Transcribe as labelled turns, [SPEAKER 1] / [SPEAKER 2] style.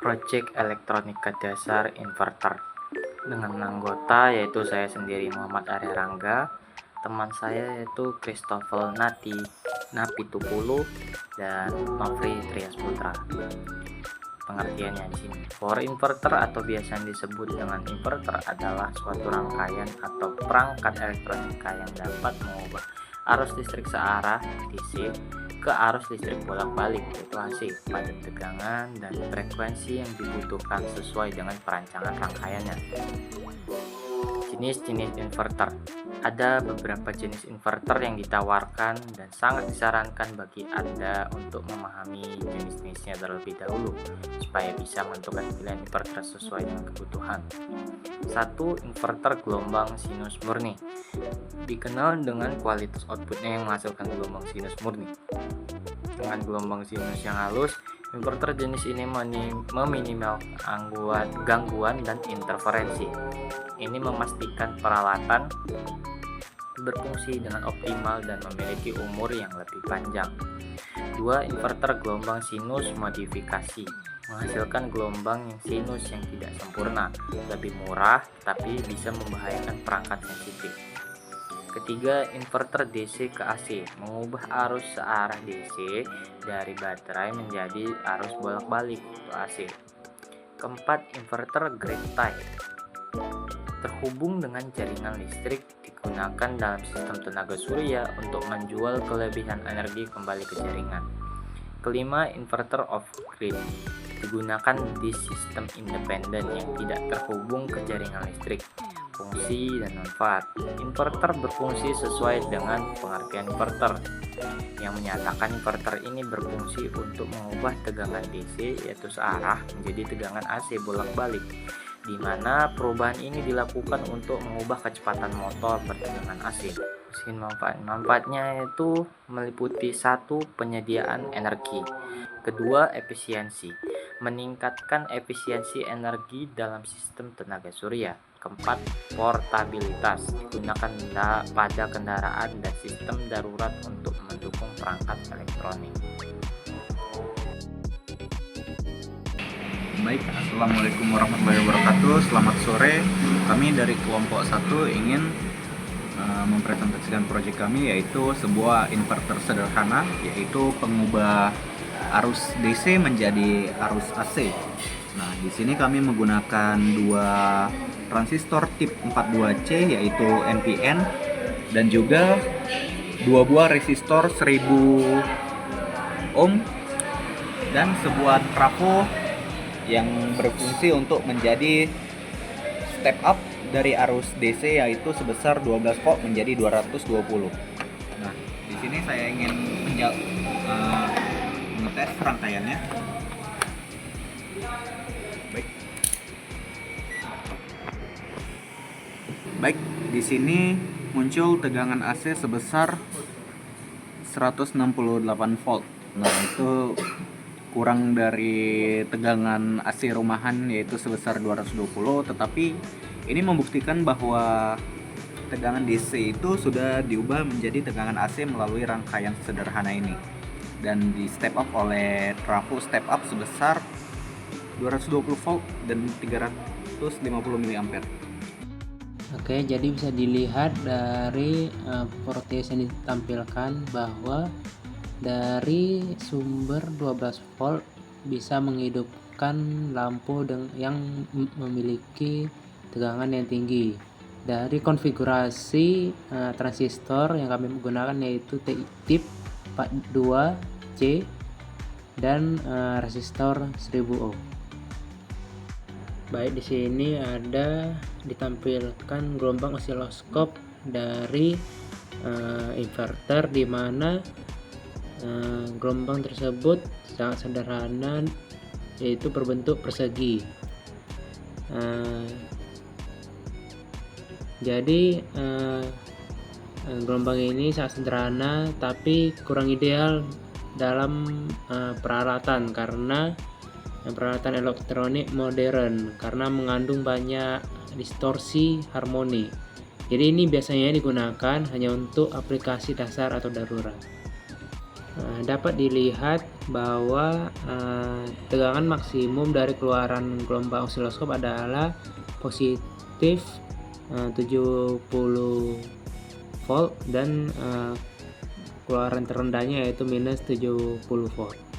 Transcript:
[SPEAKER 1] Proyek elektronika dasar inverter dengan anggota yaitu saya sendiri Muhammad Arya Rangga, teman saya yaitu Christopher Napitupulu dan Nofri Trias Putra. Pengertiannya di sini, power inverter atau biasa disebut dengan inverter adalah suatu rangkaian atau perangkat elektronika yang dapat mengubah arus listrik searah DC ke arus listrik bolak-balik yaitu AC pada tegangan dan frekuensi yang dibutuhkan sesuai dengan perancangan rangkaiannya. Jenis-jenis inverter. Ada beberapa jenis inverter yang ditawarkan dan sangat disarankan bagi Anda untuk memahami jenis-jenisnya terlebih dahulu supaya bisa menentukan pilihan inverter sesuai dengan kebutuhan. 1. Inverter gelombang sinus murni. Dikenal dengan kualitas outputnya yang menghasilkan gelombang sinus murni. Dengan gelombang sinus yang halus, inverter jenis ini meminimalkan gangguan dan interferensi. Ini memastikan peralatan berfungsi dengan optimal dan memiliki umur yang lebih panjang. 2. Inverter gelombang sinus modifikasi. Menghasilkan gelombang yang sinus yang tidak sempurna, lebih murah tapi bisa membahayakan perangkat sensitif. Ketiga, inverter DC ke AC, mengubah arus searah DC dari baterai menjadi arus bolak-balik atau AC. Keempat, inverter grid tie, terhubung dengan jaringan listrik, digunakan dalam sistem tenaga surya untuk menjual kelebihan energi kembali ke jaringan. Kelima, inverter off grid, digunakan di sistem independen yang tidak terhubung ke jaringan listrik. Fungsi dan manfaat. Inverter berfungsi sesuai dengan pengertian inverter yang menyatakan inverter ini berfungsi untuk mengubah tegangan DC yaitu searah menjadi tegangan AC bolak-balik, di mana perubahan ini dilakukan untuk mengubah kecepatan motor bertegangan AC. Manfaatnya yaitu meliputi 1. Penyediaan energi. Kedua, efisiensi, meningkatkan efisiensi energi dalam sistem tenaga surya. Keempat, portabilitas, digunakan pada kendaraan dan sistem darurat untuk mendukung perangkat elektronik.
[SPEAKER 2] Baik, Assalamualaikum warahmatullahi wabarakatuh. Selamat sore. Kami dari kelompok 1 ingin mempresentasikan proyek kami, yaitu sebuah inverter sederhana, yaitu pengubah arus DC menjadi arus AC. Nah, di sini kami menggunakan 2 transistor tip 42C yaitu NPN dan juga 2 buah resistor 1000 ohm dan sebuah trafo yang berfungsi untuk menjadi step up dari arus DC yaitu sebesar 12 volt menjadi 220. Nah, di sini saya ingin mengetes rangkaiannya. Baik, di sini muncul tegangan AC sebesar 168 volt. Nah, itu kurang dari tegangan AC rumahan yaitu sebesar 220, tetapi ini membuktikan bahwa tegangan DC itu sudah diubah menjadi tegangan AC melalui rangkaian sederhana ini dan di step up oleh trafo step up sebesar 220 volt dan 350 mA.
[SPEAKER 3] Oke, jadi bisa dilihat dari voltage yang ditampilkan bahwa dari sumber 12 volt bisa menghidupkan lampu yang memiliki tegangan yang tinggi. Dari konfigurasi transistor yang kami menggunakan yaitu tip 42C dan resistor 1000 ohm. Baik, di sini ada ditampilkan gelombang osiloskop dari inverter, di mana gelombang tersebut sangat sederhana yaitu berbentuk persegi. Jadi gelombang ini sangat sederhana tapi kurang ideal dalam peralatan karena peralatan elektronik modern karena mengandung banyak distorsi harmoni. Jadi ini biasanya digunakan hanya untuk aplikasi dasar atau darurat. Dapat dilihat bahwa tegangan maksimum dari keluaran gelombang osiloskop adalah positif 70 volt dan keluaran terendahnya yaitu minus 70 volt.